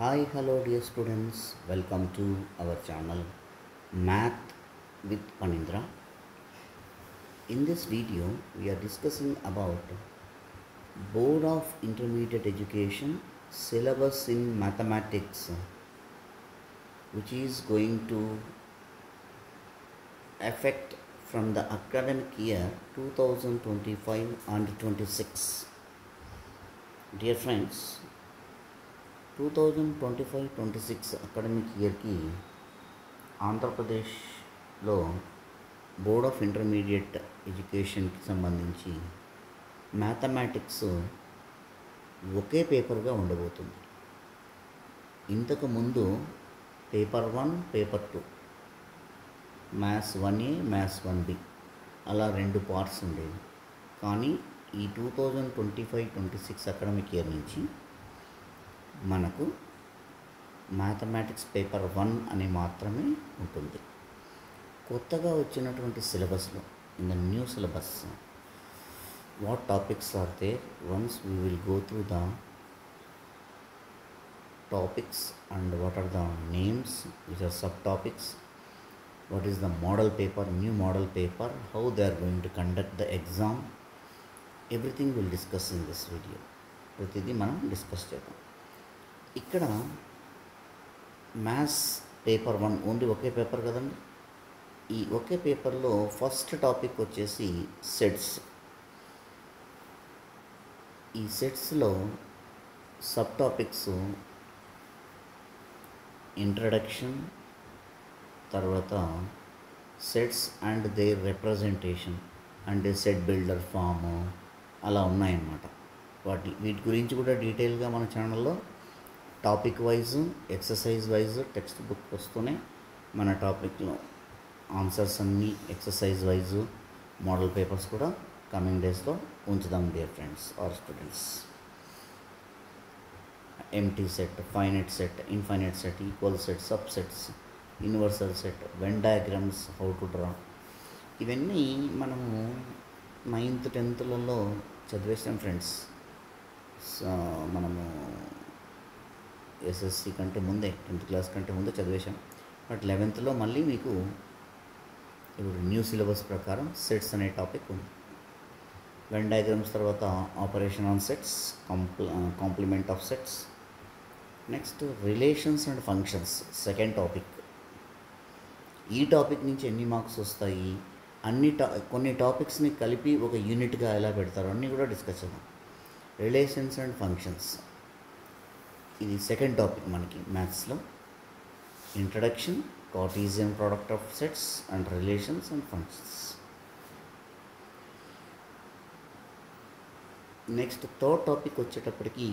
Hi, hello, dear students. Welcome to our channel Math with Panindra. In this video, we are discussing about Board of Intermediate Education syllabus in mathematics, which is going to affect from the academic year 2025 and 26. Dear friends, 2025-26 academic ఇయర్కి ఆంధ్రప్రదేశ్లో board of intermediate ఎడ్యుకేషన్కి సంబంధించి mathematics ఒకే పేపర్గా ఉండబోతుంది. ఇంతకుముందు paper 1, paper 2, maths 1A, maths 1B అలా 2 parts ఉండేవి. కానీ ఈ 2025-26 అకాడమిక్ ఇయర్ నుంచి మనకు మ్యాథమెటిక్స్ పేపర్ 1 అని మాత్రమే ఉంటుంది. కొత్తగా వచ్చినటువంటి సిలబస్లో in the new syllabus what topics are there, once we will go through the topics and what are the names which are sub topics, what is the model paper, new model paper, how they are going to conduct the exam, everything will discuss in this video. ప్రతిదీ మనం discuss చేద్దాం. ఇక్కడ maths paper 1 only ఒకే paper కదండి. ఈ ఒకే పేపర్లో first topic వచ్చేసి సెట్స్. ఈ సెట్స్లో సబ్ టాపిక్స్ ఇంట్రడక్షన్, తర్వాత sets and their representation and set builder form అలా ఉన్నాయన్నమాట. వీటి గురించి కూడా డీటెయిల్గా మన ఛానల్లో topic wise, exercise wise text book వస్తూనే మన టాపిక్లో ఆన్సర్స్ అన్నీ ఎక్సర్సైజ్ వైజ్ మోడల్ పేపర్స్ కూడా కమింగ్ డేస్లో ఉంచుదాం dear friends or students. Empty set, finite set, infinite set, equal set, sub sets, universal set, Venn diagrams, how to draw, ఇవన్నీ మనము 9th, 10th చదివేసాం friends. మనము ఎస్ఎస్సి కంటే ముందే, 10th class కంటే ముందే చదివేశాం. బట్ 11th మళ్ళీ మీకు ఇప్పుడు న్యూ సిలబస్ ప్రకారం సెట్స్ అనే టాపిక్ ఉంది. వెన్ డయాగ్రామ్స్ తర్వాత operation on sets, complement of sets, next relations and functions second topic. ఈ టాపిక్ నుంచి ఎన్ని మార్క్స్ వస్తాయి, కొన్ని టాపిక్స్ని కలిపి ఒక యూనిట్గా ఎలా పెడతారు అన్నీ కూడా డిస్కస్ చేద్దాం. రిలేషన్స్ అండ్ ఫంక్షన్స్ ఇది సెకండ్ టాపిక్ మనకి మ్యాథ్స్లో. Introduction, cartesian product of sets and relations and functions. Next third topic వచ్చేటప్పటికి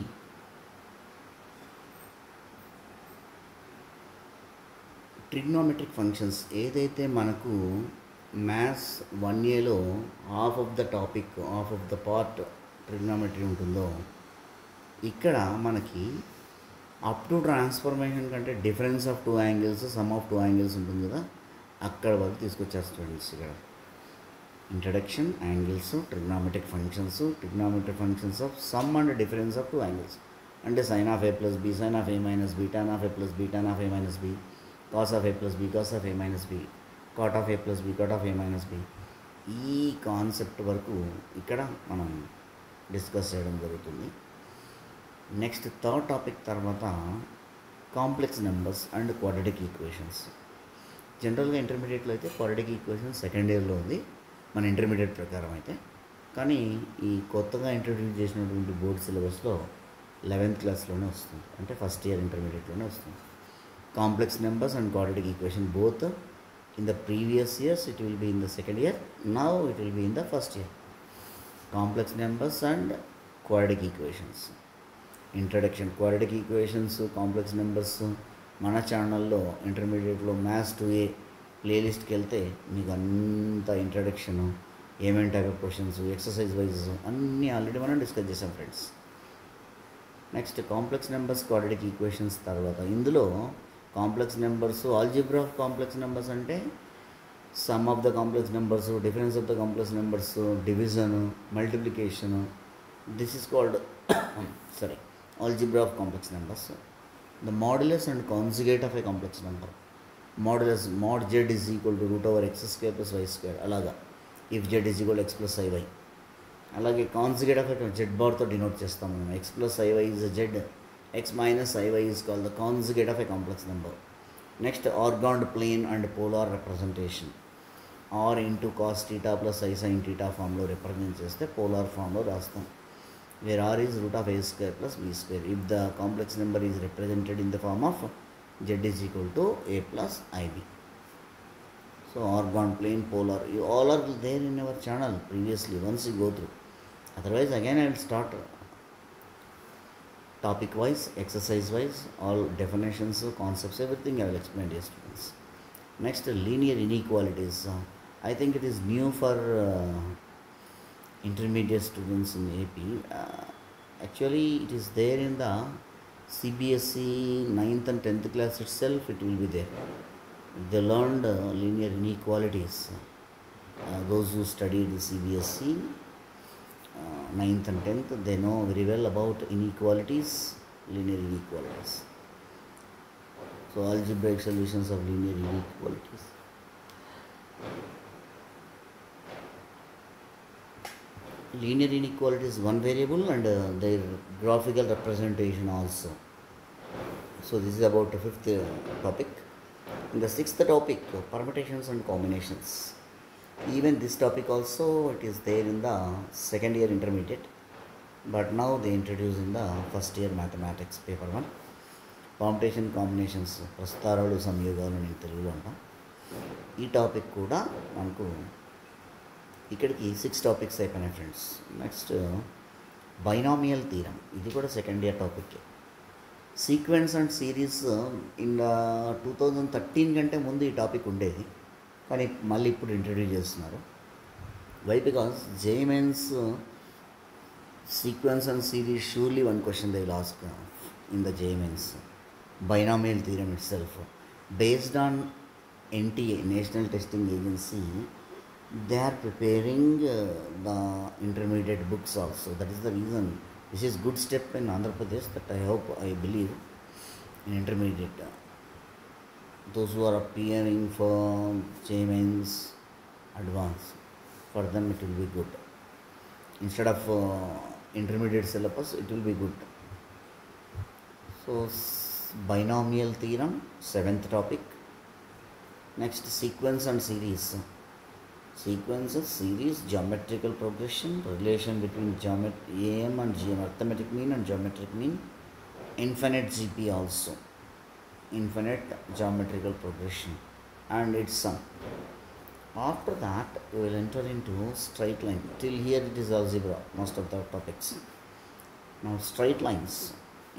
ట్రిగ్నోమెట్రిక్ ఫంక్షన్స్. ఏదైతే మనకు మ్యాథ్స్ 1Aలో half of the topic, half of the part trigonometry ఉంటుందో, ఇక్కడ మనకి అప్ టు ట్రాన్స్ఫర్మేషన్ కంటే difference of 2 angles, sum of 2 angles ఉంటుంది కదా, అక్కడ వరకు తీసుకొచ్చారు స్టూడెంట్స్. ఇక్కడ introduction, angles, trigonometric functions of sum and difference of 2 angles. అంటే sine of A plus B, sine of A minus B, tan of A plus B, tan of A minus B, cos of A plus B, cos of A minus B, cot of A plus B, cot of A minus B. ఈ concept వరకు ఇక్కడ మనం discuss చేయడం జరుగుతుంది. Next third topic తర్వాత complex numbers and quadratic equations. జనరల్గా ఇంటర్మీడియట్లో అయితే క్వాడ్రాటిక్ ఈక్వేషన్స్ సెకండ్ ఇయర్లో ఉంది మన ఇంటర్మీడియట్ ప్రకారం అయితే. కానీ ఈ కొత్తగా ఇంట్రడ్యూస్ చేసినటువంటి బోర్డ్ సిలబస్లో 11th క్లాస్లోనే వస్తుంది, అంటే ఫస్ట్ ఇయర్ ఇంటర్మీడియట్లోనే వస్తుంది. Complex numbers and quadratic equation both in the previous years it will be in the second year, now it will be in the first year. Complex numbers and quadratic equations. Introduction, quadratic equations, complex numbers మన ఛానల్లో ఇంటర్మీడియట్లో maths 2A ప్లేలిస్ట్కి వెళ్తే మీకు అంత introduction, ఏమేమి type of questions, exercise wise అన్నీ already మనం discuss చేసాం friends. Next complex numbers, quadratic equations తర్వాత ఇందులో complex numbers, algebra of complex numbers అంటే sum of the complex numbers, difference of the complex numbers, division, multiplication, this is called algebra of complex numbers. the modulus and conjugate of a complex number. Modulus mod z is equal to root over x square plus y square అలాగా if z is equal to x plus iy. అలాగే conjugate of z బార్తో denote చేస్తాం మనం. x plus iy is z, x minus iy is called the conjugate of a complex number. Next, organed plane and polar representation. r into cos theta plus i sin theta ఫామ్లో represent చేస్తే polar ఫామ్లో రాస్తాం, where r is root of a square plus b square if the complex number is represented in the form of z is equal to a plus ib. So organ plane, polar, you all are there in our channel previously once you go through. Otherwise again I will start topic wise, exercise wise, all definitions, concepts, everything I will explain to you students. Next, linear inequalities. I think it is new for intermediate students in AP. Actually it is there in the CBSE 9th and 10th class itself, it will be there. They learned linear inequalities. Those who studied CBSE 9th and 10th, they know very well about inequalities, linear inequalities. So algebraic solutions of linear inequalities. Linear inequality is one variable and their graphical representation also. So this is about the fifth topic. In the sixth topic, permutations and combinations. Even this topic also, it is there in the second year intermediate, but now they introduce in the first year mathematics paper 1. Permutation combinations, ప్రస్తారాలు సంయోగాలు నేను తెలుగులో అంటాం. ఈ topic కూడా మనకు ఇక్కడికి 6 topics అయిపోయినాయి friends. Next binomial theorem, ఇది కూడా second year topic. Sequence and series in 2013 కంటే ముందు ఈ టాపిక్ ఉండేది, కానీ మళ్ళీ ఇప్పుడు ఇంట్రడ్యూస్ చేస్తున్నారు. Why? Because JEE Mains sequence and series surely one question they will ask in the JEE Mains binomial theorem itself, based on NTA, National Testing Agency. They are preparing the intermediate books also. That is the reason this is good step in Andhra Pradesh, that I believe in intermediate. Those who are appearing for J-Mains advance, for them it will be good. Instead of intermediate syllabus, it will be good. So binomial theorem, 7th topic. Next, sequence and series. Sequences, series, geometrical progression, relation between AM and GM, arithmetic mean and geometric mean, infinite GP also, infinite geometrical progression and its sum. After that we will enter into straight line. Till here it is algebra, most of the topics. Now straight lines.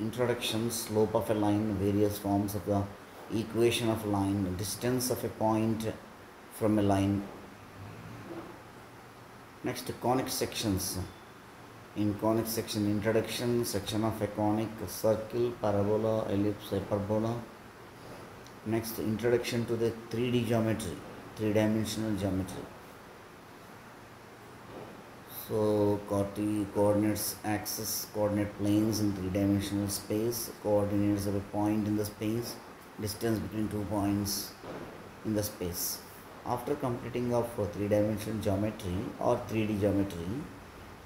Introduction, slope of a line, various forms of the equation of line, distance of a point from a line. Next, conic sections. In conic section, introduction, section of a conic, circle, parabola, ellipse, hyperbola. Next, introduction to the 3D geometry, 3-dimensional geometry. So coordinates, axis, coordinate planes in 3-dimensional space, coordinates of a point in the space, distance between 2 points in the space. After completing of 3-dimensional geometry or 3D geometry,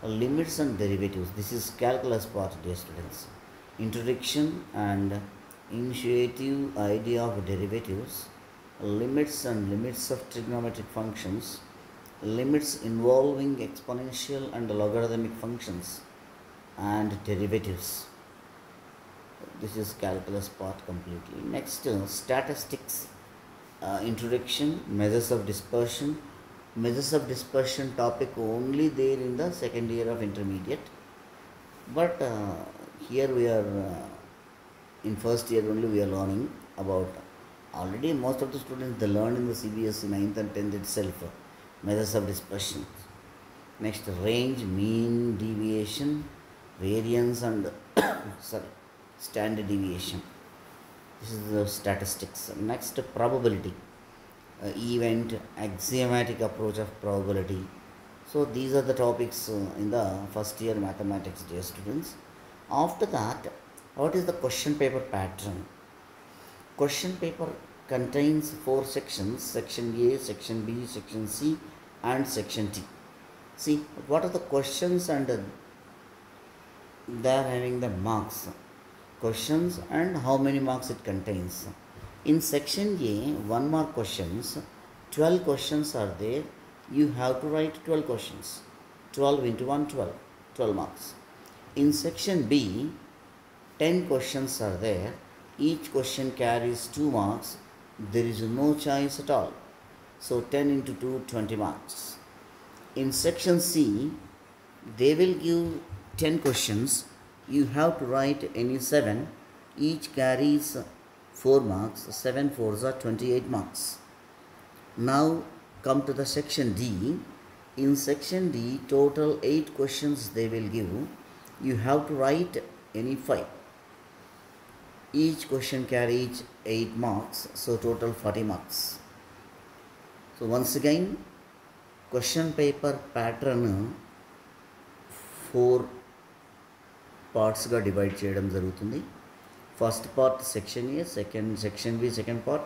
limits and derivatives. This is calculus part, dear students. Introduction and initiative idea of derivatives, limits and limits of trigonometric functions, limits involving exponential and logarithmic functions, and derivatives. This is calculus part completely. Next, statistics, introduction, measures of dispersion. Measures of dispersion topic only there in the second year of intermediate, but here we are in first year only we are learning about. Already most of the students they learned in the CBSE 9th and 10th itself measures of dispersion. Next, range, mean, deviation, variance and standard deviation. This is the statistics. Next, probability, event, axiomatic approach of probability. So these are the topics in the first year mathematics, dear students. After that, What is the question paper pattern? Question paper contains 4 sections: section A, section B, section C, and section T. See, what are the questions, and they are having the marks. Questions and how many marks it contains. In section A, 1 mark questions, 12 questions are there. You have to write 12 questions. 12 into 1, 12. 12 marks. In section B, 10 questions are there. Each question carries 2 marks. There is no choice at all. So 10 into 2, 20 marks. In section C, they will give 10 questions. You have to write any 7. Each carries 4 marks. 7 fours are 28 marks. Now come to the section D. In section D, total 8 questions they will give. You have to write any 5. Each question carries 8 marks, so total 40 marks. So once again, question paper pattern 4 parts ga divide cheyadam jarugutundi. First part section A, second section B, second part,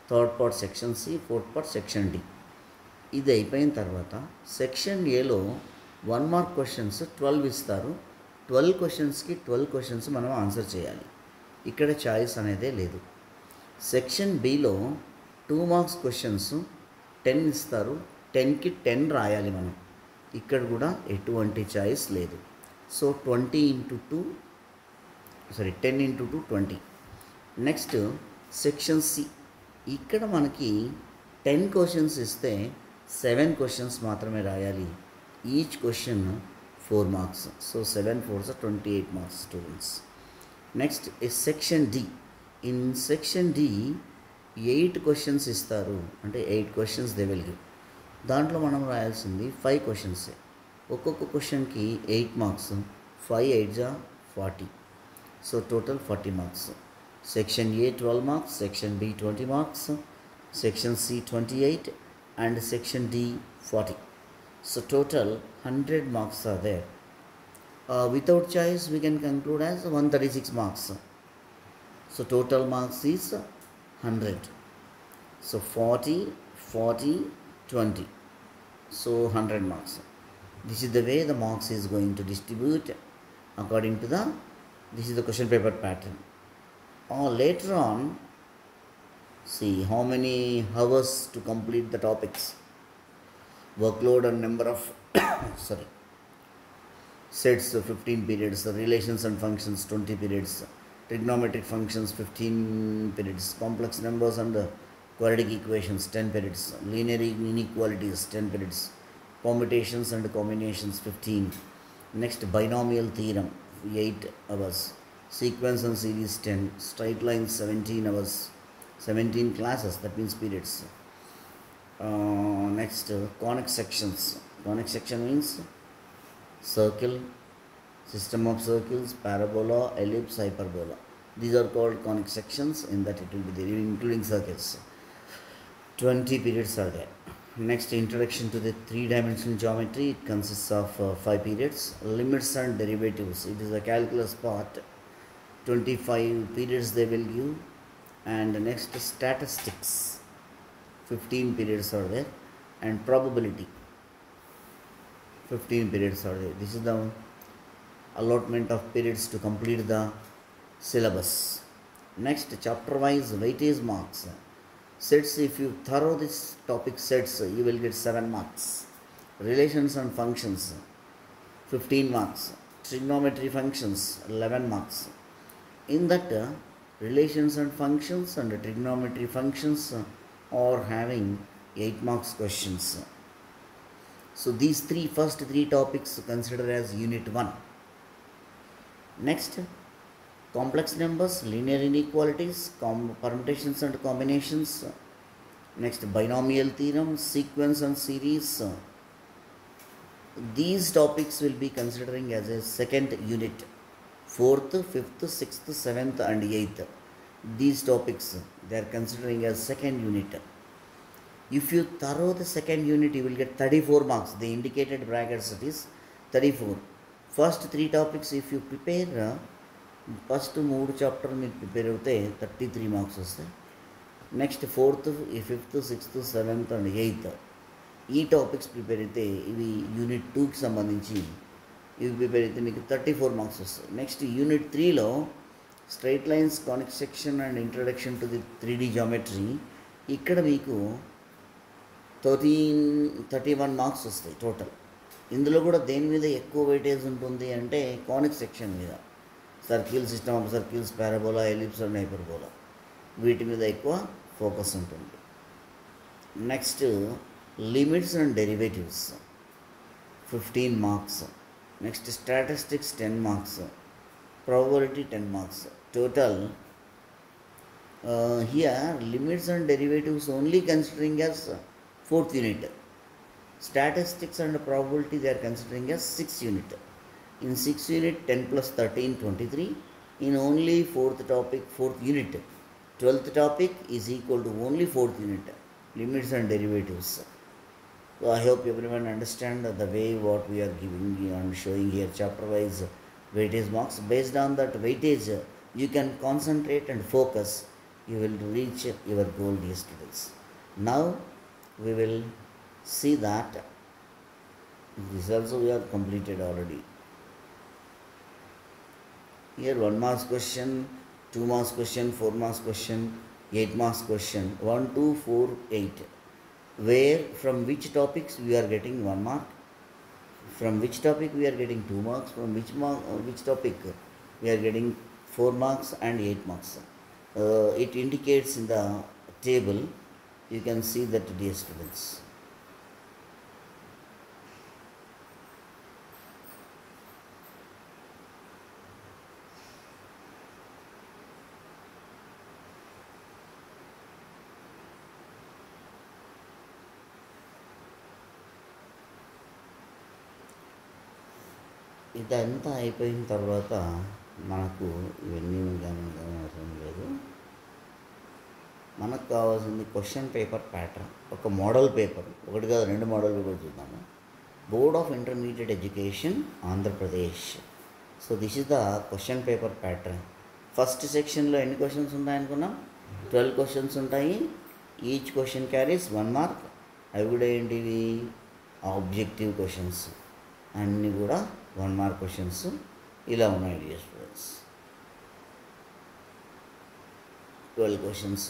third part section C, fourth part section D. ఇది అయిపోయిన తర్వాత section ఏలో 1 mark questions 12 ఇస్తారు. 12 క్వశ్చన్స్కి 12 questions మనం answer చేయాలి. ఇక్కడ choice అనేదే లేదు. సెక్షన్ బిలో 2 మార్క్స్ క్వశ్చన్స్ 10 ఇస్తారు. 10కి 10 రాయాలి మనం. ఇక్కడ కూడా ఎటువంటి చాయిస్ లేదు. So 10 into 2 20. Next section C. ఇక్కడ మనకి 10 క్వశ్చన్స్ ఇస్తే 7 క్వశ్చన్స్ మాత్రమే రాయాలి. Each question 4 marks. So 7 4s are 28 marks students. Next section D. In section D 8 questions ఇస్తారు. అంటే 8 క్వశ్చన్స్ దే విల్ గివ్. దాంట్లో మనం రాయాల్సింది 5 క్వశ్చన్సే. ఒక్కొక్క క్వశ్చన్కి 8 marks. 5 8s are 40. So total 40 marks. Section A 12 marks, section B 20 marks, section C 28 and section D 40. So total 100 marks are there. Without choice we can conclude as 136 marks. So total marks is 100. So 40 40 20. So 100 marks. This is the way the marks is going to distribute according to this is the question paper pattern. Or later on, see how many hours to complete the topics, workload and number of sets 15 periods, relations and functions 20 periods, trigonometric functions 15 periods, complex numbers and quadratic equations 10 periods, linear inequalities 10 periods, permutations and combinations 15. Next binomial theorem 8 hours, sequence and series 10, straight lines 17 hours, 17 classes, that means periods. Next conic sections. Conic section means circle, system of circles, parabola, ellipse, hyperbola. These are called conic sections. In that it will be there, including circles. 20 periods are there. Next, introduction to the 3-dimensional geometry. It consists of 5 periods. Limits and derivatives. It is a calculus part. 25 periods they will give. And next, statistics, 15 periods are there, and probability 15 periods are there. This is the allotment of periods to complete the syllabus. Next, chapter wise weightage marks. Sets, if you thorough this topic sets, you will get 7 marks. Relations and functions 15 marks. Trigonometry functions 11 marks. In that relations and functions and trigonometry functions are having 8 marks questions. So these first three topics consider as unit 1. Next, complex numbers, linear inequalities, permutations and combinations. Next, binomial theorem, sequence and series. These topics will be considering as a second unit. 4th, 5th, 6th, 7th and 8th. These topics they are considering as second unit. If you thorough the second unit, you will get 34 marks. The indicated brackets, it is 34. First 3 topics if you prepare first 3 chapter మీరు prepare అవుతే 33 marks వస్తాయి. Next 4th, 5th, 6th, 7th and 8th ఈ topics prepare అయితే ఇవి unit 2కి సంబంధించి ఇవి prepare అయితే మీకు 34 మార్క్స్ వస్తాయి. నెక్స్ట్ యూనిట్ 3లో straight lines, conic section and introduction to the 3D geometry ఇక్కడ మీకు 31 మార్క్స్ వస్తాయి టోటల్. ఇందులో కూడా దేని మీద ఎక్కువ వెయిటేజ్ ఉంటుంది అంటే కానిక్ సెక్షన్ మీద, circle, system of circles, parabola, ellipse and hyperbola వీటి మీద ఎక్కువ ఫోకస్ ఉంటుంది. Next limits and derivatives 15 marks. Next statistics 10 marks, probability 10 marks. Total here limits and derivatives only considering as 4th unit. Statistics and probability they are considering as 6th unit. In 6th unit 10 plus 13 23. In only 4th topic 4th unit 12th topic is equal to only 4th unit, limits and derivatives. So I hope everyone understand the way what we are giving and showing here chapter wise weightage marks. Based on that weightage you can concentrate and focus, you will reach your goal, dear students. Now we will see that this also we have completed already. Here 1 marks question, 2 marks question, 4 marks question, 8 marks question, 1, 2, 4, 8. Where from which topics we are getting 1 mark, from which topic we are getting 2 marks, from which topic we are getting 4 marks and 8 marks. It indicates in the table, you can see that, dear students. ఇదంతా అయిపోయిన తర్వాత మనకు ఇవన్నీ అవసరం లేదు. మనకు కావాల్సింది question paper pattern, ఒక మోడల్ పేపర్, ఒకటి కాదు 2 మోడల్ పేపర్ చూద్దాము. Board of intermediate education Andhra Pradesh. So this is the question paper pattern. First సెక్షన్లో ఎన్ని క్వశ్చన్స్ ఉంటాయనుకున్నాం? 12 క్వశ్చన్స్ ఉంటాయి. Each question carries 1 mark. అవి కూడా ఏంటివి? ఆబ్జెక్టివ్ క్వశ్చన్స్, అన్నీ కూడా 1 మార్క్ క్వశ్చన్స్ ఇలా ఉన్నాయి dear students. 12 questions.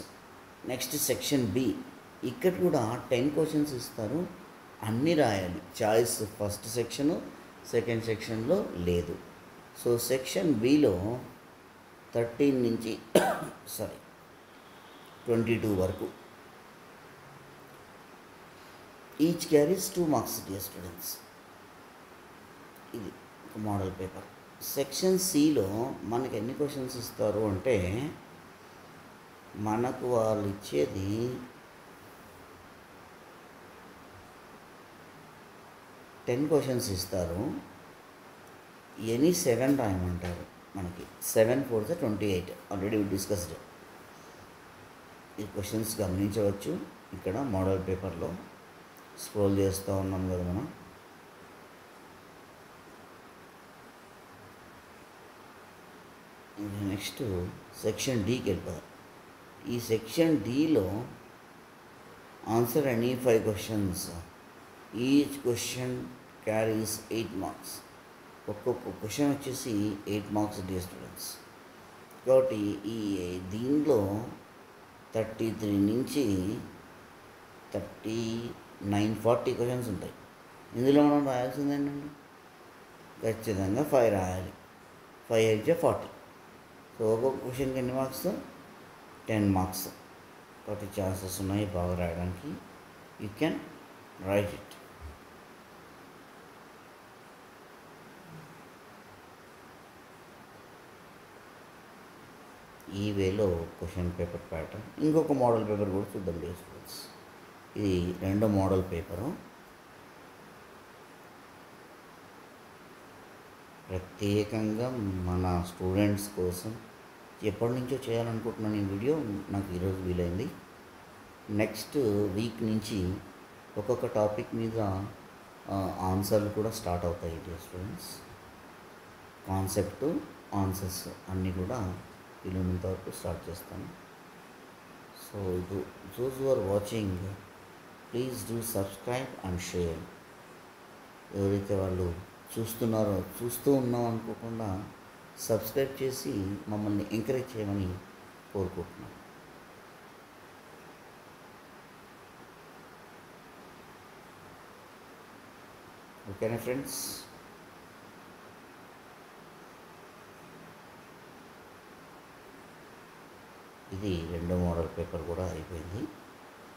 Next section B, ఇక్కడ కూడా 10 క్వశ్చన్స్ ఇస్తారు, అన్నీ రాయాలి. చాయిస్ ఫస్ట్ సెక్షను, సెకండ్ సెక్షన్లో లేదు. సో సెక్షన్ బిలో 13 నుంచి 22 వరకు. Each carries 2 marks dear students. ఇది ఒక మోడల్ పేపర్. సెక్షన్ సిలో మనకి ఎన్ని క్వశ్చన్స్ ఇస్తారు అంటే, మనకు వాళ్ళు ఇచ్చేది 10 క్వశ్చన్స్ ఇస్తారు. ఎనీ 7 రాయమంటారు. మనకి 7 4 28. Already discussed. ఈ క్వశ్చన్స్ గమనించవచ్చు ఇక్కడ మోడల్ పేపర్లో. స్క్రోల్ చేస్తూ ఉన్నాం కదా మనం. నెక్స్ట్ సెక్షన్ డికి వెళ్ళిపోదాం. ఈ సెక్షన్ డిలో answer any 5 questions. Each question carries 8 marks. ఒక్కొక్క క్వశ్చన్ వచ్చేసి 8 మార్క్స్ డియర్ స్టూడెంట్స్. కాబట్టి ఈ దీనిలో 33 నుంచి 39 40 క్వశ్చన్స్ ఉంటాయి. ఇందులో మనం రాయాల్సింది ఏంటండి? ఖచ్చితంగా 5 రాయాలి. 5 అయితే 40. సో ఒక్కొక్క క్వశ్చన్కి ఎన్ని మార్క్స్? 10 మార్క్స్. కాబట్టి ఛాన్సెస్ ఉన్నాయి బాగా రాయడానికి. You can write it. ఈ వేలో క్వశ్చన్ పేపర్ ప్యాటర్న్. ఇంకొక మోడల్ పేపర్ కూడా చూద్దాం డియర్ స్టూడెంట్స్. ఇది 2వ మోడల్ పేపరు. ప్రత్యేకంగా మన స్టూడెంట్స్ కోసం ఎప్పటి నుంచో చేయాలనుకుంటున్నాను ఈ వీడియో. నాకు ఈరోజు వీలైంది. నెక్స్ట్ వీక్ నుంచి ఒక్కొక్క టాపిక్ మీద ఆన్సర్లు కూడా స్టార్ట్ అవుతాయి డియర్ స్టూడెంట్స్. కాన్సెప్ట్ ఆన్సర్స్ అన్నీ కూడా వీలున్నంత వరకు స్టార్ట్ చేస్తాను. So those who are watching, please do subscribe and share. ఎవరైతే వాళ్ళు చూస్తూ ఉన్నాం అనుకోకుండా సబ్స్క్రైబ్ చేసి మమ్మల్ని ఎంకరేజ్ చేయమని కోరుకుంటున్నాను. ఓకేనా ఫ్రెండ్స్? ఇది రెండో మోడల్ పేపర్ కూడా అయిపోయింది.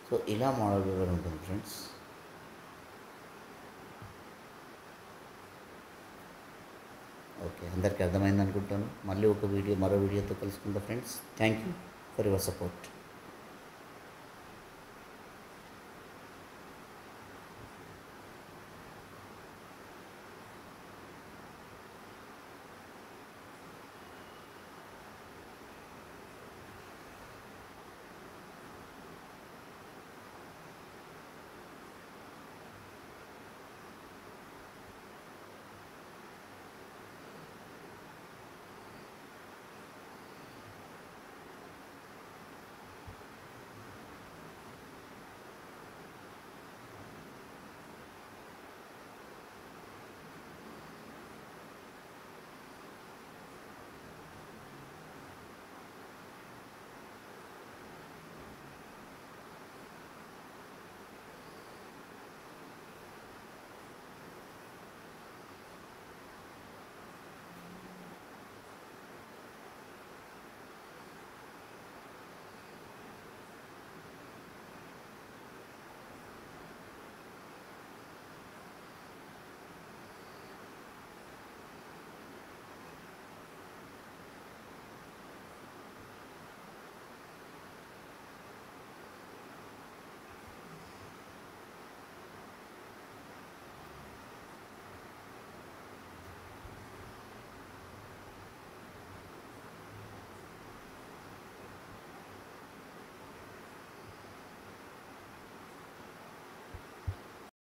సో ఇలా మోడల్ పేపర్ ఉంటుంది ఫ్రెండ్స్. ఓకే, అందరికీ అర్థమైంది అనుకుంటాను. మళ్ళీ మరో వీడియోతో కలుసుకుందాం friends. Thank you for your support.